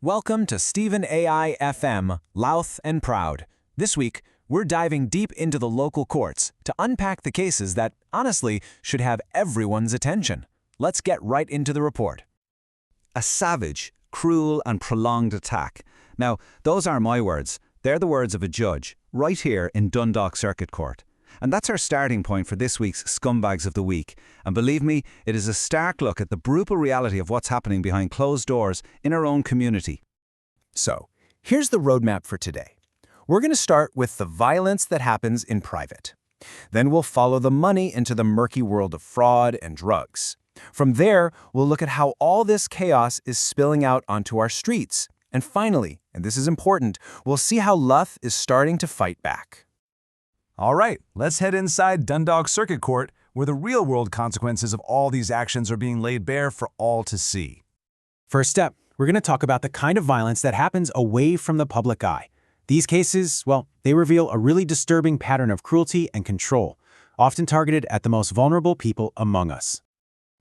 Welcome to Stephen AI FM, Louth and Proud. This week, we're diving deep into the local courts to unpack the cases that, honestly, should have everyone's attention. Let's get right into the report. A savage, cruel and prolonged attack. Now, those aren't my words. They're the words of a judge, right here in Dundalk Circuit Court. And that's our starting point for this week's Scumbags of the Week. And believe me, it is a stark look at the brutal reality of what's happening behind closed doors in our own community. So, here's the roadmap for today. We're going to start with the violence that happens in private. Then we'll follow the money into the murky world of fraud and drugs. From there, we'll look at how all this chaos is spilling out onto our streets. And finally, and this is important, we'll see how Louth is starting to fight back. All right, let's head inside Dundalk Circuit Court, where the real-world consequences of all these actions are being laid bare for all to see. First step, we're going to talk about the kind of violence that happens away from the public eye. These cases, well, they reveal a really disturbing pattern of cruelty and control, often targeted at the most vulnerable people among us.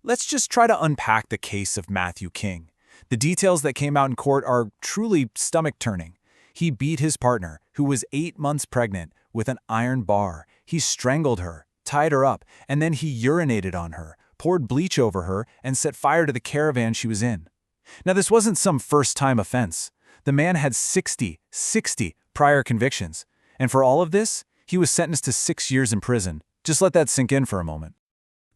Let's just try to unpack the case of Matthew King. The details that came out in court are truly stomach-turning. He beat his partner, who was 8 months pregnant, with an iron bar. He strangled her, tied her up, and then he urinated on her, poured bleach over her, and set fire to the caravan she was in. Now, this wasn't some first-time offense. The man had 60 prior convictions. And for all of this, he was sentenced to 6 years in prison. Just let that sink in for a moment.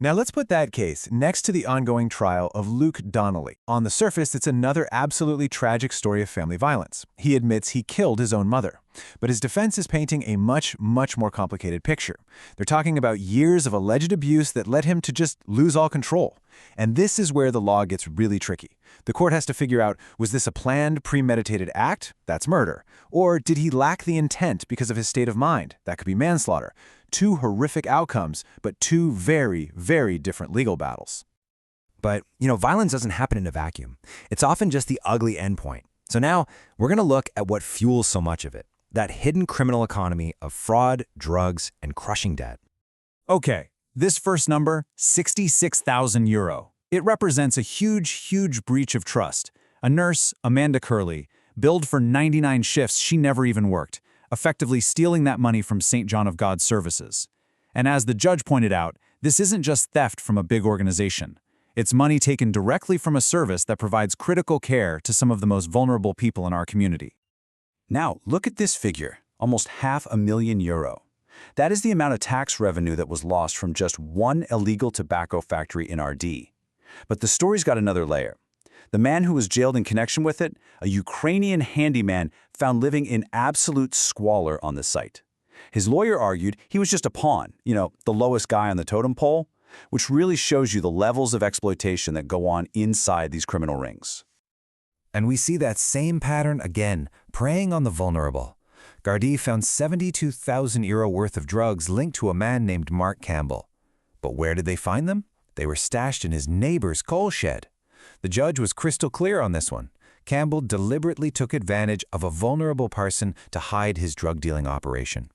Now let's put that case next to the ongoing trial of Luke Donnelly. On the surface, it's another absolutely tragic story of family violence. He admits he killed his own mother. But his defense is painting a much more complicated picture. They're talking about years of alleged abuse that led him to just lose all control. And this is where the law gets really tricky. The court has to figure out, was this a planned, premeditated act? That's murder. Or did he lack the intent because of his state of mind? That could be manslaughter. Two horrific outcomes, but two very different legal battles. But, violence doesn't happen in a vacuum. It's often just the ugly endpoint. So now, we're going to look at what fuels so much of it. That hidden criminal economy of fraud, drugs, and crushing debt. Okay, this first number, €66,000. It represents a huge breach of trust. A nurse, Amanda Curley, billed for 99 shifts she never even worked, effectively stealing that money from St. John of God Services. And as the judge pointed out, this isn't just theft from a big organization. It's money taken directly from a service that provides critical care to some of the most vulnerable people in our community. Now, look at this figure, almost €500,000. That is the amount of tax revenue that was lost from just one illegal tobacco factory in RD. But the story's got another layer. The man who was jailed in connection with it, a Ukrainian handyman found living in absolute squalor on the site. His lawyer argued he was just a pawn, the lowest guy on the totem pole, which really shows you the levels of exploitation that go on inside these criminal rings. And we see that same pattern again, preying on the vulnerable. Gardaí found €72,000 worth of drugs linked to a man named Mark Campbell. But where did they find them? They were stashed in his neighbor's coal shed. The judge was crystal clear on this one. Campbell deliberately took advantage of a vulnerable person to hide his drug-dealing operation.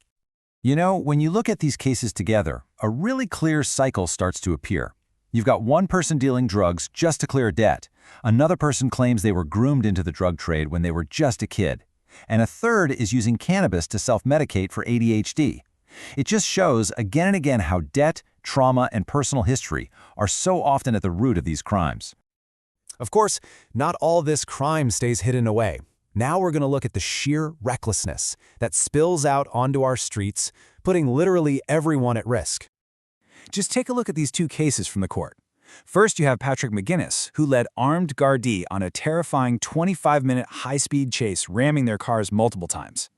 When you look at these cases together, a really clear cycle starts to appear. You've got one person dealing drugs just to clear a debt. Another person claims they were groomed into the drug trade when they were just a kid. And a third is using cannabis to self-medicate for ADHD. It just shows again and again how debt, trauma, and personal history are so often at the root of these crimes. Of course, not all this crime stays hidden away. Now we're going to look at the sheer recklessness that spills out onto our streets, putting literally everyone at risk. Just take a look at these two cases from the court. First, you have Patrick McGuinness, who led armed Gardaí on a terrifying 25-minute high-speed chase, ramming their cars multiple times.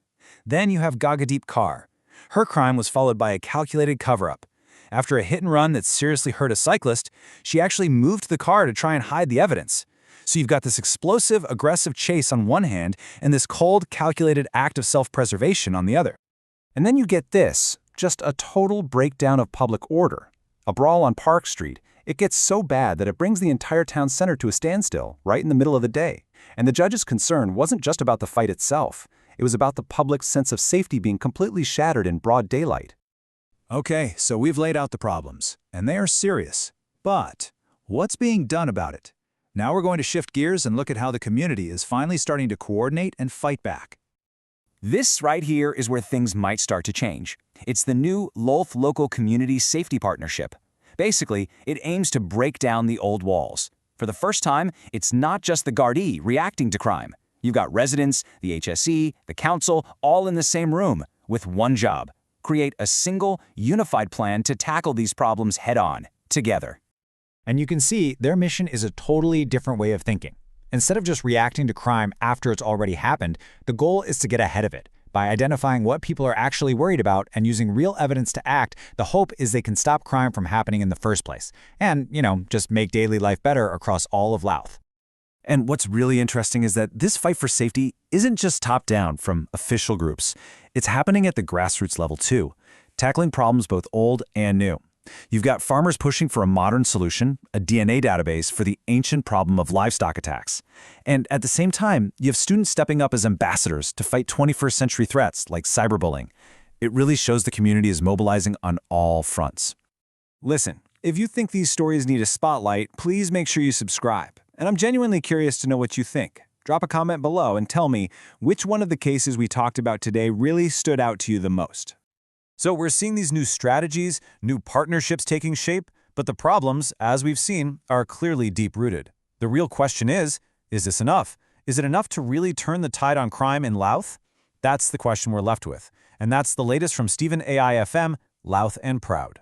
Then you have Gagadeep Kaur. Her crime was followed by a calculated cover-up. After a hit-and-run that seriously hurt a cyclist, she actually moved the car to try and hide the evidence. So you've got this explosive, aggressive chase on one hand and this cold, calculated act of self-preservation on the other. And then you get this, just a total breakdown of public order. A brawl on Park Street. It gets so bad that it brings the entire town center to a standstill, right in the middle of the day. And the judge's concern wasn't just about the fight itself. It was about the public's sense of safety being completely shattered in broad daylight. Okay, so we've laid out the problems, and they are serious. But what's being done about it? Now we're going to shift gears and look at how the community is finally starting to coordinate and fight back. This right here is where things might start to change. It's the new Louth Local Community Safety Partnership. Basically, it aims to break down the old walls. For the first time, it's not just the Gardaí reacting to crime. You've got residents, the HSE, the council, all in the same room, with one job: create a single, unified plan to tackle these problems head-on, together. And you can see their mission is a totally different way of thinking. Instead of just reacting to crime after it's already happened, the goal is to get ahead of it. By identifying what people are actually worried about and using real evidence to act, the hope is they can stop crime from happening in the first place. And, just make daily life better across all of Louth. And what's really interesting is that this fight for safety isn't just top-down from official groups. It's happening at the grassroots level too, tackling problems both old and new. You've got farmers pushing for a modern solution, a DNA database for the ancient problem of livestock attacks. And at the same time, you have students stepping up as ambassadors to fight 21st century threats like cyberbullying. It really shows the community is mobilizing on all fronts. Listen, if you think these stories need a spotlight, please make sure you subscribe. And I'm genuinely curious to know what you think. Drop a comment below and tell me which one of the cases we talked about today really stood out to you the most. So we're seeing these new strategies, new partnerships taking shape, but the problems, as we've seen, are clearly deep-rooted. The real question is this enough? Is it enough to really turn the tide on crime in Louth? That's the question we're left with. And that's the latest from Stephen AIFM, Louth and Proud.